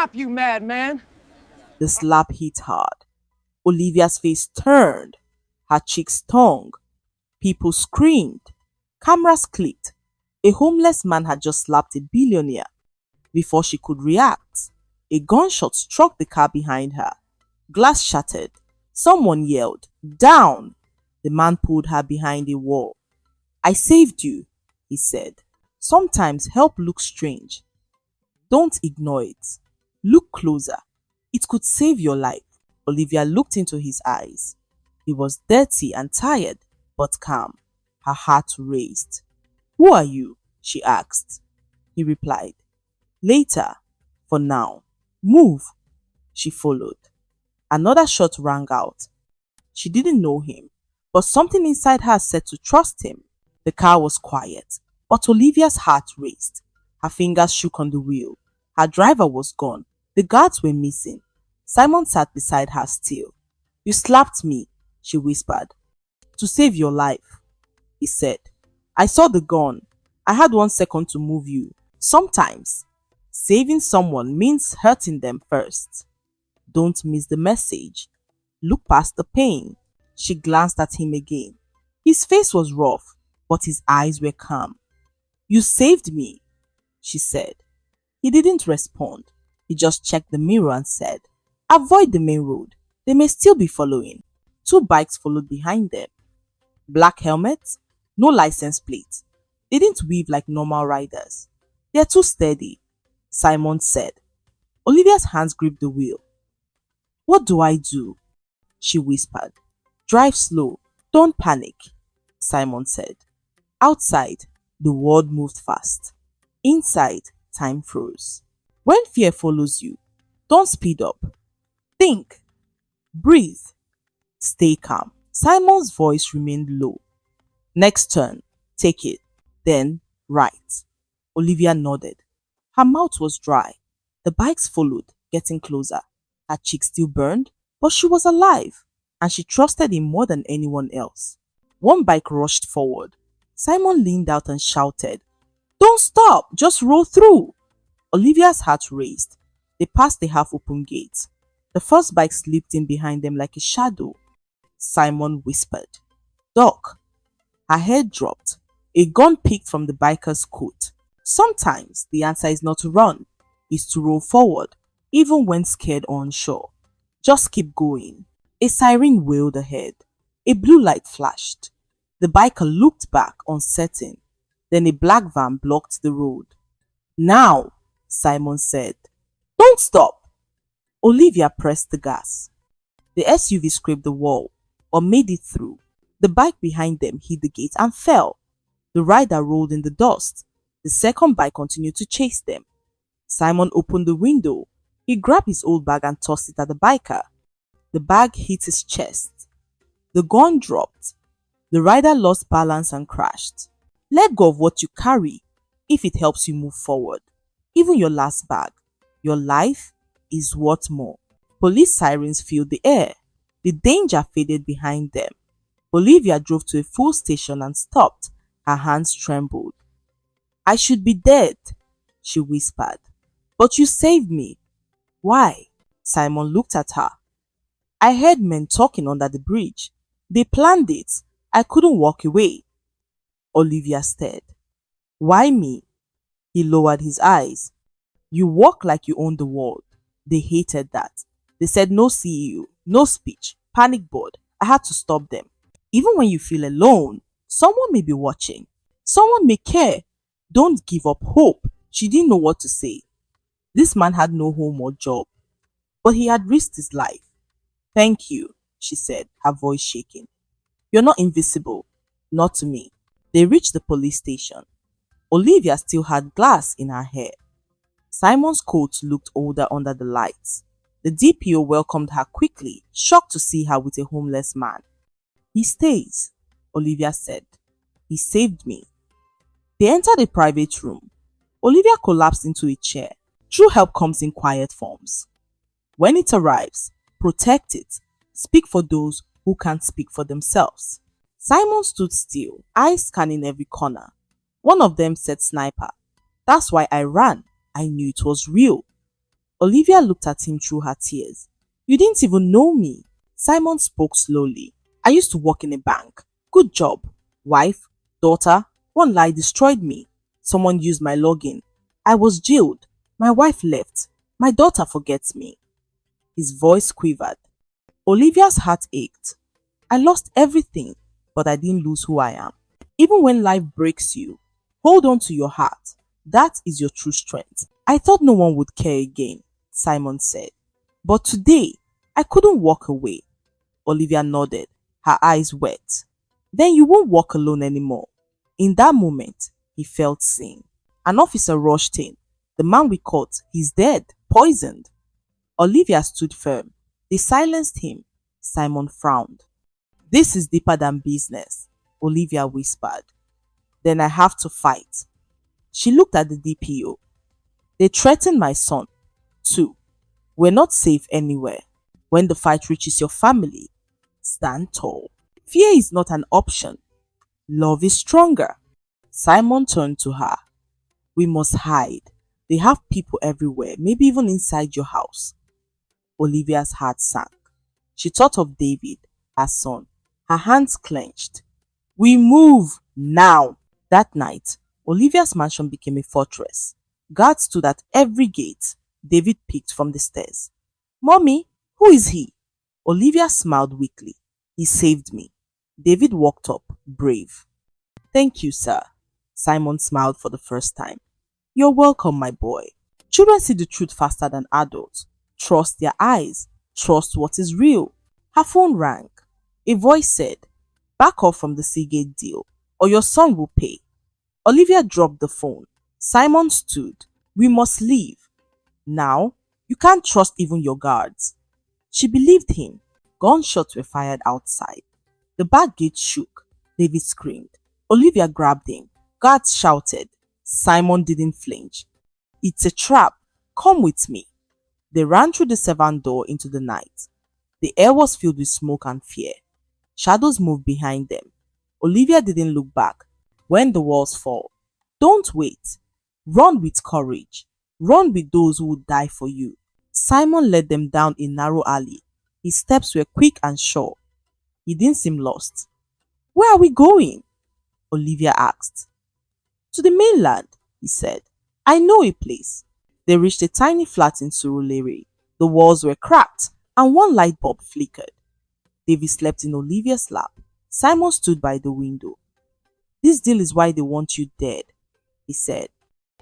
Stop, you madman! The slap hit hard. Olivia's face turned. Her cheeks stung. People screamed. Cameras clicked. A homeless man had just slapped a billionaire. Before she could react, a gunshot struck the car behind her. Glass shattered. Someone yelled, "Down!" The man pulled her behind a wall. "I saved you," he said. "Sometimes help looks strange. Don't ignore it. Look closer. It could save your life." Olivia looked into his eyes. He was dirty and tired, but calm. Her heart raced. "Who are you?" she asked. He replied, "Later. For now. Move." She followed. Another shot rang out. She didn't know him, but something inside her said to trust him. The car was quiet, but Olivia's heart raced. Her fingers shook on the wheel. Her driver was gone. The guards were missing. Simon sat beside her still. "You slapped me," she whispered. "To save your life," he said. "I saw the gun. I had 1 second to move you. Sometimes, saving someone means hurting them first. Don't miss the message. Look past the pain." She glanced at him again. His face was rough, but his eyes were calm. "You saved me," she said. He didn't respond. He just checked the mirror and said, "Avoid the main road. They may still be following." Two bikes followed behind them. Black helmets, no license plates. They didn't weave like normal riders. "They're too steady," Simon said. Olivia's hands gripped the wheel. "What do I do?" she whispered. "Drive slow. Don't panic," Simon said. Outside, the world moved fast. Inside, time froze. When fear follows you, don't speed up. Think. Breathe. Stay calm. Simon's voice remained low. "Next turn. Take it. Then, right." Olivia nodded. Her mouth was dry. The bikes followed, getting closer. Her cheeks still burned, but she was alive, and she trusted him more than anyone else. One bike rushed forward. Simon leaned out and shouted, "Don't stop! Just roll through!" Olivia's heart raced. They passed the half-open gate. The first bike slipped in behind them like a shadow. Simon whispered, "Doc." Her head dropped. A gun peeked from the biker's coat. Sometimes the answer is not to run, it's to roll forward, even when scared or unsure. Just keep going. A siren wailed ahead. A blue light flashed. The biker looked back, uncertain. Then a black van blocked the road. "Now," Simon said. "Don't stop." Olivia pressed the gas. The SUV scraped the wall, or made it through. The bike behind them hit the gate and fell. The rider rolled in the dust. The second bike continued to chase them. Simon opened the window. He grabbed his old bag and tossed it at the biker. The bag hit his chest. The gun dropped. The rider lost balance and crashed. Let go of what you carry if it helps you move forward. Even your last bag. Your life is worth more. Police sirens filled the air. The danger faded behind them. Olivia drove to a full station and stopped. Her hands trembled. "I should be dead," she whispered. "But you saved me." "Why?" Simon looked at her. "I heard men talking under the bridge. They planned it. I couldn't walk away." Olivia stared. "Why me?" He lowered his eyes. "You walk like you own the world. They hated that. They said no CEO, no speech, panic board. I had to stop them. Even when you feel alone, someone may be watching. Someone may care. Don't give up hope." She didn't know what to say. This man had no home or job, but he had risked his life. "Thank you," she said, her voice shaking. "You're not invisible. Not to me." They reached the police station. Olivia still had glass in her hair. Simon's coat looked older under the lights. The DPO welcomed her quickly, shocked to see her with a homeless man. "He stays," Olivia said. "He saved me." They entered a private room. Olivia collapsed into a chair. True help comes in quiet forms. When it arrives, protect it. Speak for those who can't speak for themselves. Simon stood still, eyes scanning every corner. One of them said, "Sniper." "That's why I ran. I knew it was real." Olivia looked at him through her tears. You didn't even know me. Simon spoke slowly. I used to work in a bank. Good job. Wife, daughter, one lie destroyed me. Someone used my login. I was jailed. My wife left. My daughter forgets me. His voice quivered. Olivia's heart ached. I lost everything, but I didn't lose who I am. Even when life breaks you, hold on to your heart. That is your true strength. I thought no one would care again, Simon said. But today, I couldn't walk away. Olivia nodded, her eyes wet. Then you won't walk alone anymore. In that moment, he felt seen. An officer rushed in. The man we caught, he's dead, poisoned. Olivia stood firm. They silenced him. Simon frowned. This is deeper than business, Olivia whispered. Then I have to fight. She looked at the DPO. They threatened my son, too. We're not safe anywhere. When the fight reaches your family, stand tall. Fear is not an option. Love is stronger. Simon turned to her. We must hide. They have people everywhere, maybe even inside your house. Olivia's heart sank. She thought of David, her son. Her hands clenched. We move now. That night, Olivia's mansion became a fortress. Guards stood at every gate. David peeked from the stairs. Mommy, who is he? Olivia smiled weakly. He saved me. David walked up, brave. Thank you, sir. Simon smiled for the first time. You're welcome, my boy. Children see the truth faster than adults. Trust their eyes. Trust what is real. Her phone rang. A voice said, back off from the Seagate deal, or your son will pay. Olivia dropped the phone. Simon stood. We must leave. Now, you can't trust even your guards. She believed him. Gunshots were fired outside. The back gate shook. David screamed. Olivia grabbed him. Guards shouted. Simon didn't flinch. It's a trap. Come with me. They ran through the seventh door into the night. The air was filled with smoke and fear. Shadows moved behind them. Olivia didn't look back. When the walls fall, don't wait. Run with courage. Run with those who would die for you. Simon led them down a narrow alley. His steps were quick and sure. He didn't seem lost. Where are we going? Olivia asked. To the mainland, he said. I know a place. They reached a tiny flat in Surulere. The walls were cracked and one light bulb flickered. Davy slept in Olivia's lap. Simon stood by the window. This deal is why they want you dead, he said.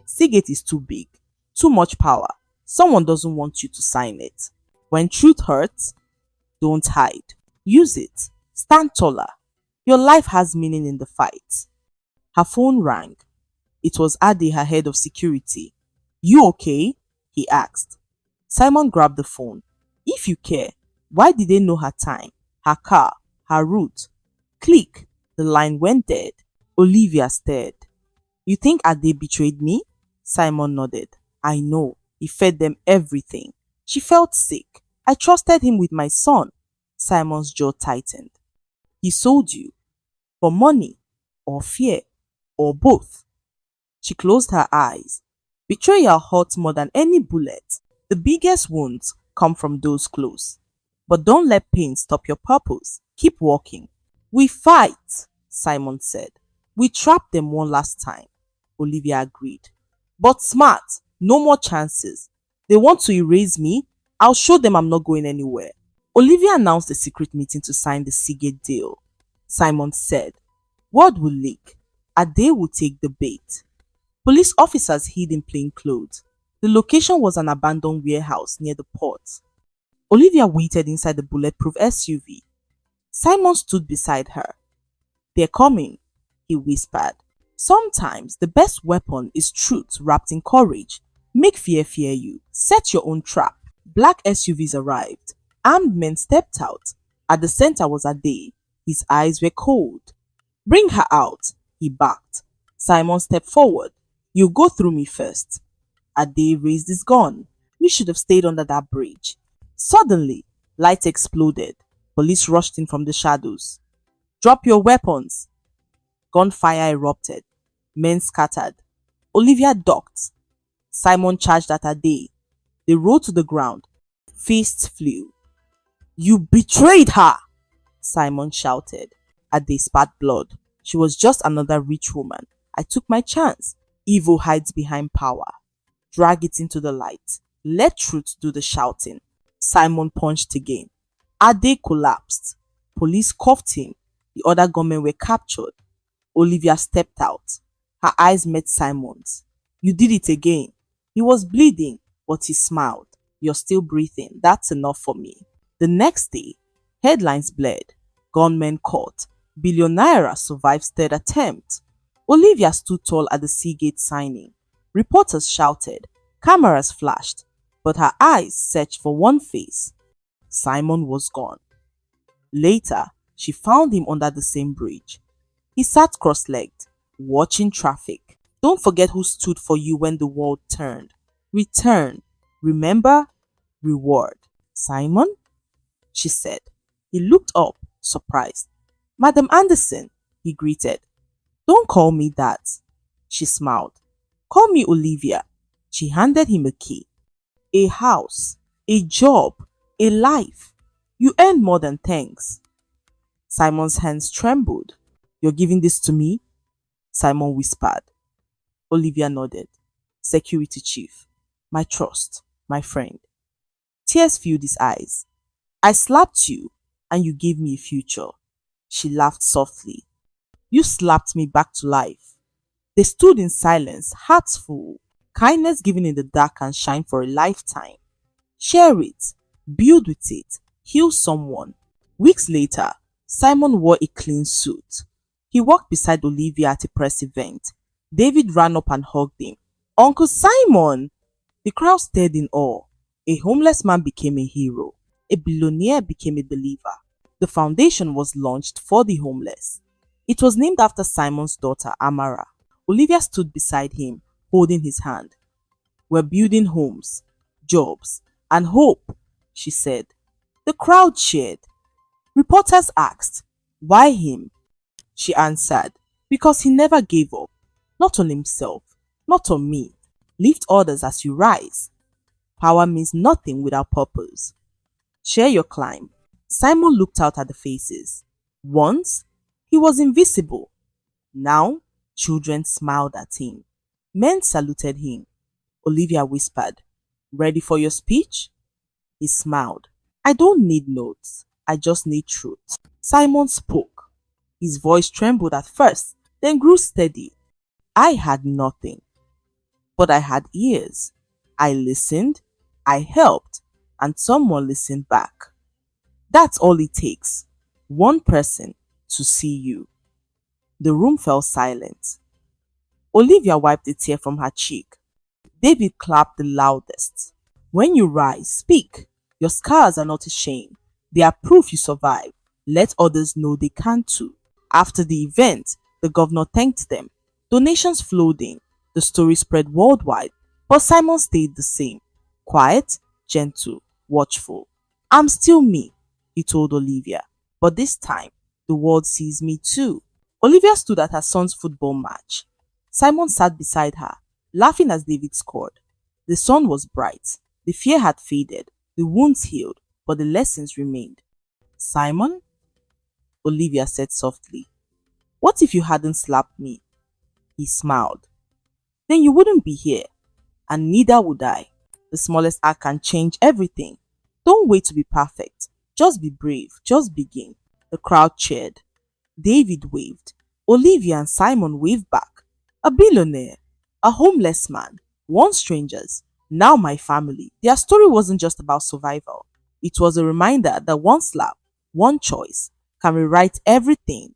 Seagate is too big, too much power. Someone doesn't want you to sign it. When truth hurts, don't hide. Use it. Stand taller. Your life has meaning in the fight. Her phone rang. It was Ade, her head of security. You okay? He asked. Simon grabbed the phone. If you care, why did they know her time, her car, her route? Click. The line went dead. Olivia stared. You think Ade betrayed me? Simon nodded. I know. He fed them everything. She felt sick. I trusted him with my son. Simon's jaw tightened. He sold you. For money, or fear, or both. She closed her eyes. Betrayal hurts more than any bullet. The biggest wounds come from those close. But don't let pain stop your purpose. Keep walking. We fight, Simon said. We trapped them one last time. Olivia agreed. But smart. No more chances. They want to erase me. I'll show them I'm not going anywhere. Olivia announced a secret meeting to sign the Seagate deal. Simon said, word will leak. Ade will take the bait. Police officers hid in plain clothes. The location was an abandoned warehouse near the port. Olivia waited inside the bulletproof SUV. Simon stood beside her. They're coming, he whispered. Sometimes the best weapon is truth wrapped in courage. Make fear fear you. Set your own trap. Black SUVs arrived. Armed men stepped out. At the center was Ade. His eyes were cold. Bring her out, he barked. Simon stepped forward. You go through me first. Ade raised his gun. We should have stayed under that bridge. Suddenly, lights exploded. Police rushed in from the shadows. Drop your weapons. Gunfire erupted. Men scattered. Olivia ducked. Simon charged at Ade. They rolled to the ground. Fists flew. You betrayed her! Simon shouted. Ade spat blood. She was just another rich woman. I took my chance. Evil hides behind power. Drag it into the light. Let truth do the shouting. Simon punched again. Ade collapsed. Police cuffed him. The other gunmen were captured. Olivia stepped out. Her eyes met Simon's. You did it again. He was bleeding, but he smiled. You're still breathing. That's enough for me. The next day, headlines blared. Gunmen caught. Billionaire survives third attempt. Olivia stood tall at the Seagate signing. Reporters shouted. Cameras flashed. But her eyes searched for one face. Simon was gone. Later, she found him under the same bridge. He sat cross-legged, watching traffic. Don't forget who stood for you when the world turned. Return. Remember? Reward. Simon? She said. He looked up, surprised. Madam Anderson, he greeted. Don't call me that. She smiled. Call me Olivia. She handed him a key. A house, a job, a life. You earned more than thanks. Simon's hands trembled. You're giving this to me? Simon whispered. Olivia nodded. Security chief. My trust, my friend. Tears filled his eyes. I slapped you and you gave me a future. She laughed softly. You slapped me back to life. They stood in silence, hearts full. Kindness given in the dark can shine for a lifetime. Share it, build with it, heal someone. Weeks later, Simon wore a clean suit. He walked beside Olivia at a press event. David ran up and hugged him. Uncle Simon! The crowd stared in awe. A homeless man became a hero. A billionaire became a believer. The foundation was launched for the homeless. It was named after Simon's daughter, Amara. Olivia stood beside him, holding his hand. We're building homes, jobs, and hope, she said. The crowd cheered. Reporters asked, why him? She answered, because he never gave up. Not on himself, not on me. Lift others as you rise. Power means nothing without purpose. Share your climb. Simon looked out at the faces. Once, he was invisible. Now, children smiled at him. Men saluted him. Olivia whispered, ready for your speech? He smiled. I don't need notes. I just need truth. Simon spoke. His voice trembled at first, then grew steady. I had nothing, but I had ears. I listened, I helped, and someone listened back. That's all it takes. One person to see you. The room fell silent. Olivia wiped a tear from her cheek. David clapped the loudest. When you rise, speak. Your scars are not a shame. They are proof you survived. Let others know they can too. After the event, the governor thanked them. Donations flowed in. The story spread worldwide. But Simon stayed the same. Quiet, gentle, watchful. I'm still me, he told Olivia. But this time, the world sees me too. Olivia stood at her son's football match. Simon sat beside her, laughing as David scored. The sun was bright. The fear had faded. The wounds healed, but the lessons remained. Simon? Olivia said softly. What if you hadn't slapped me? He smiled. Then you wouldn't be here, and neither would I. The smallest act can change everything. Don't wait to be perfect. Just be brave. Just begin. The crowd cheered. David waved. Olivia and Simon waved back. A billionaire, a homeless man, once strangers, now my family. Their story wasn't just about survival. It was a reminder that one slap, one choice, can rewrite everything